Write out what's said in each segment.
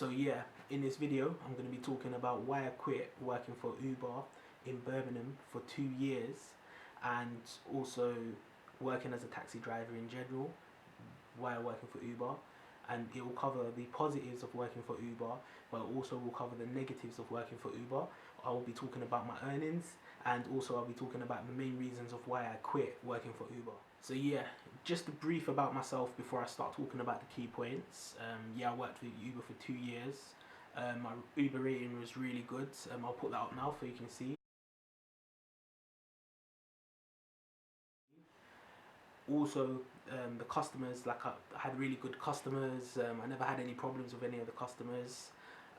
So yeah, in this video I'm going to be talking about why I quit working for Uber in Birmingham for 2 years, and also working as a taxi driver in general while working for Uber. And it will cover the positives of working for Uber, but it also will cover the negatives of working for Uber. I will be talking about my earnings, and also I'll be talking about the main reasons of why I quit working for Uber. So yeah, just a brief about myself before I start talking about the key points. Yeah, I worked with Uber for 2 years. My Uber rating was really good. I'll put that up now so you can see. Also, the customers, like I had really good customers. I never had any problems with any of the customers.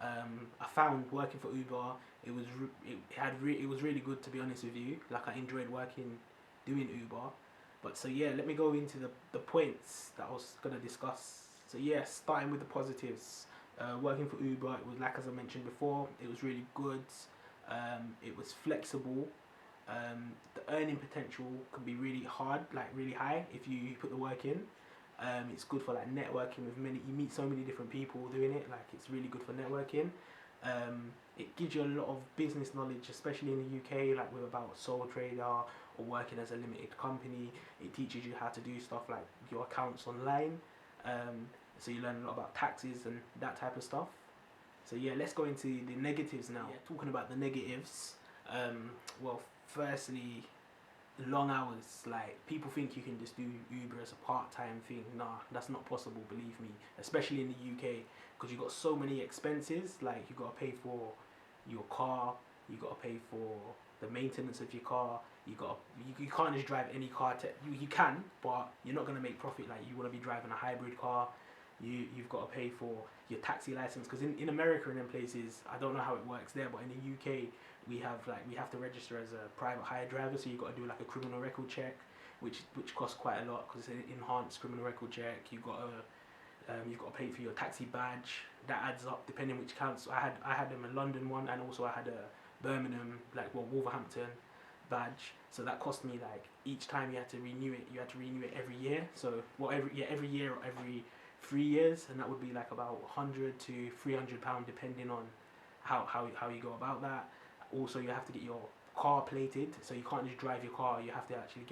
I found working for Uber, it was really good, to be honest with you. Like, I enjoyed working doing Uber. But so yeah, let me go into the points that I was gonna discuss. So yeah, starting with the positives. Working for Uber, it was, like as I mentioned before, it was really good. It was flexible. The earning potential can be really hard, like really high, if you put the work in. It's good for like networking with many. You meet so many different people doing it. Like, it's really good for networking. It gives you a lot of business knowledge, especially in the UK, like with about sole trader or working as a limited company. It teaches you how to do stuff like your accounts online. So you learn a lot about taxes and that type of stuff. So yeah, let's go into the negatives now. Yeah, talking about the negatives. Well, firstly, long hours. Like, people think you can just do Uber as a part-time thing. Nah, that's not possible, believe me, especially in the UK, because you got so many expenses. Like, you got to pay for your car, you got to pay for the maintenance of your car, you can't just drive any car. You can, but you're not going to make profit. Like, you want to be driving a hybrid car. You've got to pay for your taxi license, because in America and in places, I don't know how it works there, but in the UK we have to register as a private hire driver. So you've got to do like a criminal record check, which costs quite a lot, because it's an enhanced criminal record check. You've got to pay for your taxi badge. That adds up depending which council. I had them a London one, and also I had a Birmingham, Wolverhampton badge. So that cost me, like, each time you had to renew it every year. So every year or every 3 years, and that would be like about £100 to £300 depending on how you go about that. Also, you have to get your car plated, so you can't just drive your car. You have to actually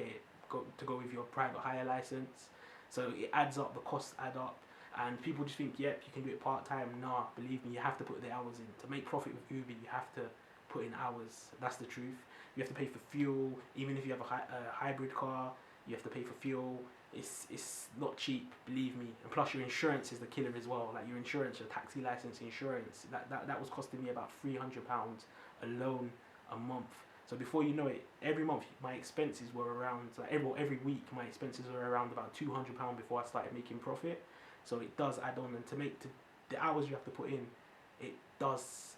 go with your private hire license. So it adds up. The costs add up, and people just think, yep, you can do it part time. Nah, believe me, you have to put the hours in to make profit with Uber. You have to put in hours. That's the truth. You have to pay for fuel, even if you have a hybrid car. You have to pay for fuel. It's not cheap, believe me. And plus, your insurance is the killer as well. Like, your insurance, your taxi license, insurance. That was costing me about £300 alone a month. So before you know it, every month my expenses were around, like, every week my expenses were around about £200 before I started making profit. So it does add on, and to make the hours you have to put in, it does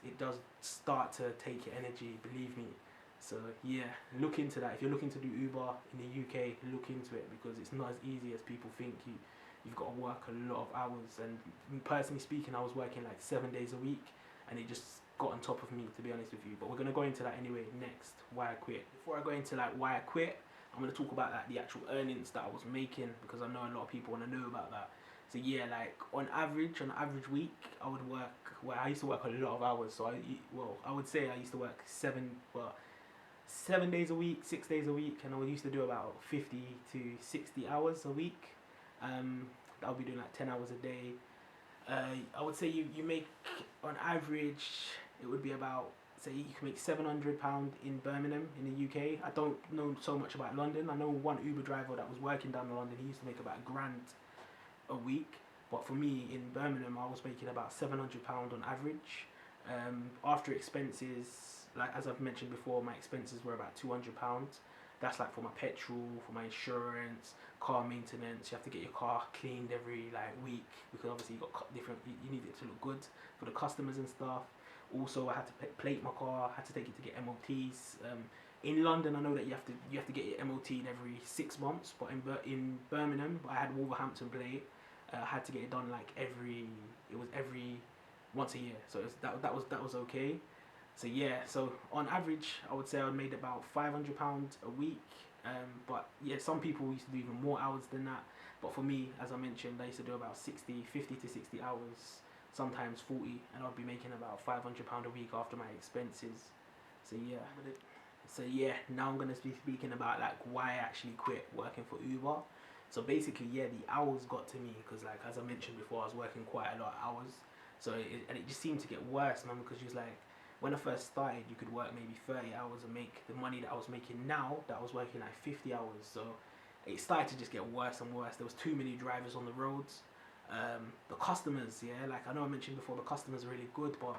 start to take your energy, believe me. So yeah, look into that. If you're looking to do Uber in the UK, look into it, because it's not as easy as people think. You've got to work a lot of hours, and personally speaking, I was working like 7 days a week, and it just got on top of me, to be honest with you. But we're gonna go into that anyway next. Why I quit. Before I go into like why I quit, I'm gonna talk about like the actual earnings that I was making, because I know a lot of people want to know about that. So yeah, like on average week, I would work. Well, I used to work a lot of hours. So I would say I used to work 7 days a week, 6 days a week, and I used to do about 50 to 60 hours a week. I'll be doing like 10 hours a day. I would say you make, on average, it would be about, say you can make £700 in Birmingham in the UK. I don't know so much about London. I know one Uber driver that was working down in London. He used to make about £1,000 a week. But for me in Birmingham, I was making about £700 on average. After expenses, like as I've mentioned before, my expenses were about £200. That's like for my petrol, for my insurance, car maintenance. You have to get your car cleaned every like week, because obviously you got different. You need it to look good for the customers and stuff. Also, I had to plate my car. I had to take it to get MOTs. In London, I know that you have to get your MOT in every 6 months, but in Birmingham, I had Wolverhampton plate. I had to get it done like every once a year. So that was okay. So yeah, so on average, I would say I made about £500 a week. But yeah, some people used to do even more hours than that. But for me, as I mentioned, I used to do about 50 to 60 hours. sometimes 40, and I'd be making about £500 a week after my expenses. So yeah, now I'm gonna be speaking about like why I actually quit working for Uber. So basically, yeah, the hours got to me because, like, as I mentioned before, I was working quite a lot of hours. So it just seemed to get worse, man. Because just like when I first started, you could work maybe 30 hours and make the money that I was making now. That I was working like 50 hours. So it started to just get worse and worse. There was too many drivers on the roads. The customers, yeah, like I know I mentioned before, the customers are really good, but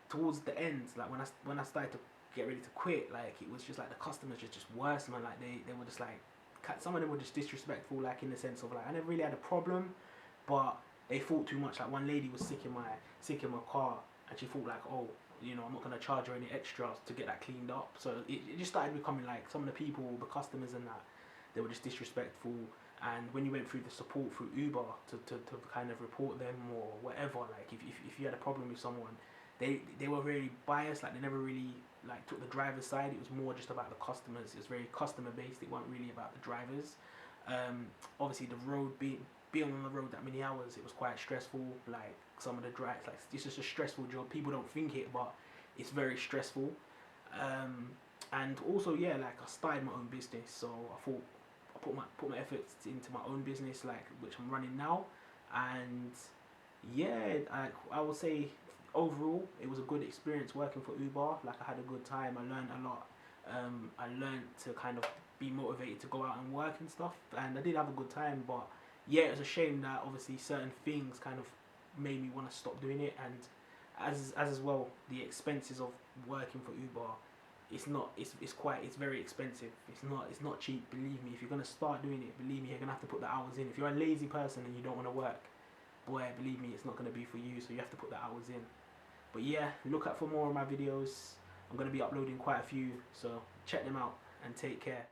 towards the end, like when I started to get ready to quit, like it was just like the customers just worse, man. Like they were just like, some of them were just disrespectful, like in the sense of like I never really had a problem, but they thought too much. Like one lady was sick in my car, and she thought like, oh, you know, I'm not gonna charge her any extras to get that cleaned up. So it just started becoming like some of the people, the customers and that, they were just disrespectful. And when you went through the support through Uber to kind of report them or whatever, like if you had a problem with someone, they were very biased. Like they never really like took the driver's side. It was more just about the customers. It was very customer based. It wasn't really about the drivers. Obviously the road being on the road that many hours, it was quite stressful. Like some of the drives, like it's just a stressful job. People don't think it, but it's very stressful. And also, yeah, like I started my own business, so I thought I put my efforts into my own business, like which I'm running now, and yeah, I would say overall it was a good experience working for Uber. Like I had a good time. I learned a lot. I learned to kind of be motivated to go out and work and stuff, and I did have a good time. But yeah, it was a shame that obviously certain things kind of made me want to stop doing it, and as well the expenses of working for Uber, it's very expensive. It's not cheap. Believe me, if you're gonna start doing it, believe me, you're gonna have to put the hours in. If you're a lazy person and you don't want to work, boy, believe me, it's not gonna be for you. So you have to put the hours in. But yeah, look out for more of my videos. I'm gonna be uploading quite a few, so check them out and take care.